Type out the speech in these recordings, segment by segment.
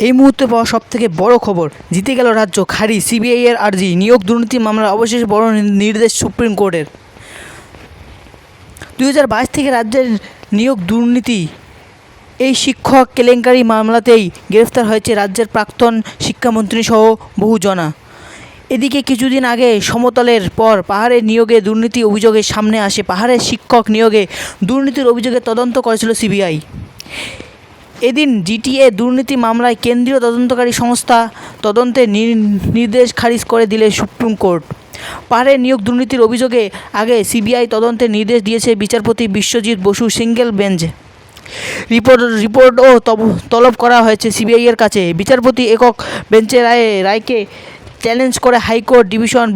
এই মুহূর্তে পাওয়া সবথেকে বড় খবর, জিতে গেল রাজ্য, খারিজ সিবিআই এর আর্জি, নিয়োগ দুর্নীতি মামলার অবশেষে বড় নির্দেশ সুপ্রিম কোর্টের। 2022 থেকে রাজ্যের নিয়োগ দুর্নীতি এই শিক্ষক কেলেঙ্কারি মামলাতেই গ্রেফতার হয়েছে রাজ্যের প্রাক্তন শিক্ষামন্ত্রী সহ বহু জনা। এদিকে কিছুদিন আগে সমতলের পর পাহাড়ের নিয়োগে দুর্নীতি অভিযোগের সামনে আসে। পাহাড়ের শিক্ষক নিয়োগে দুর্নীতির অভিযোগে তদন্ত করেছিল সিবিআই। এদিন জিটিএ দুর্নীতি মামলায় কেন্দ্রীয় তদন্তকারী সংস্থা তদন্তের নির্দেশ খারিজ করে দিলে সুপ্রিম কোর্ট। পাহাড়ের নিয়োগ দুর্নীতির অভিযোগে আগে সিবিআই তদন্তের নির্দেশ দিয়েছে বিচারপতি বিশ্বজিৎ বসু সিঙ্গেল বেঞ্চ। রিপোর্টও তলব করা হয়েছে সিবিআইয়ের কাছে। বিচারপতি একক বেঞ্চের রায়কে চ্যালেঞ্জ করে হাইকোর্ট ডিভিশন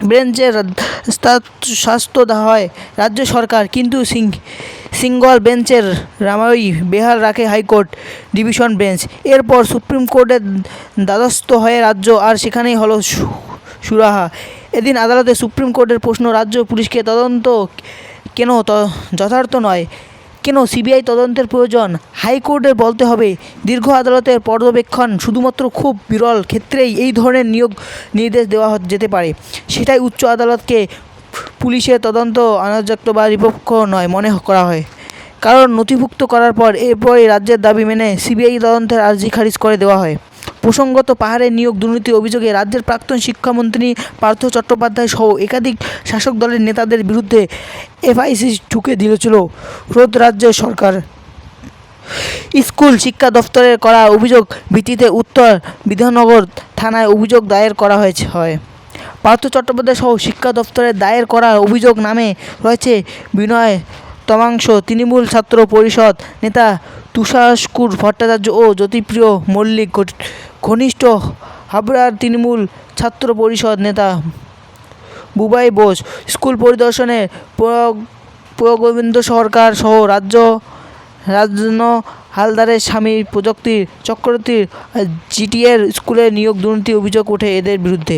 বেঞ্চের শাস্তি দেওয়া হয় রাজ্য সরকার, কিন্তু সিঙ্গল বেঞ্চের রায়ই বেহাল রাখে হাইকোর্ট ডিভিশন বেঞ্চ। এরপর সুপ্রিম কোর্টের দ্বারস্থ হয়ে রাজ্য, আর সেখানেই হলো সুরাহা। এদিন আদালতে সুপ্রিম কোর্টের প্রশ্ন, রাজ্য পুলিশকে তদন্ত কেন যথার্থ নয়, কেন সিবিআই তদন্তের প্রয়োজন? হাইকোর্টের বলতে হবে, দীর্ঘ আদালতের পর্যবেক্ষণ শুধুমাত্র খুব বিরল ক্ষেত্রেই এই ধরনের নিয়োগ নির্দেশ দেওয়া যেতে পারে। সেটাই উচ্চ আদালতকে পুলিশের তদন্ত অনার্যক্ত বা নিরপেক্ষ নয় মনে করা হয়। কারণ নথিভুক্ত করার পর এরপরই রাজ্যের দাবি মেনে সিবিআই তদন্তের আর্জি খারিজ করে দেওয়া হয়। প্রসঙ্গত, পাহাড়ের নিয়োগ দুর্নীতির অভিযোগে রাজ্যের প্রাক্তন শিক্ষামন্ত্রী পার্থ চট্টোপাধ্যায় সহ একাধিক শাসক দলের নেতাদের বিরুদ্ধে এফআইআর ঠুকে দিয়েছিল খোদ রাজ্য সরকার। স্কুল শিক্ষা দফতরের করা অভিযোগ ভিত্তিতে উত্তর বিধাননগর থানায় অভিযোগ দায়ের করা হয়। পার্থ চট্টোপাধ্যায় সহ শিক্ষা দফতরের দায়ের করা অভিযোগ নামে রয়েছে বিনয় তমাংশ, তৃণমূল ছাত্র পরিষদ নেতা তুষারস্কুর ভট্টাচার্য ও জ্যোতিপ্রিয় মল্লিক, ঘনিষ্ঠ হাবড়ার তৃণমূল ছাত্র পরিষদ নেতা বুবাই বোস, স্কুল পরিদর্শনের প্রগোবিন্দ সরকার সহ রাজন হালদারের স্বামী প্রযুক্তি চক্রবর্তীর জিটিএর স্কুলে নিয়োগ দুর্নীতির অভিযোগ ওঠে এদের বিরুদ্ধে।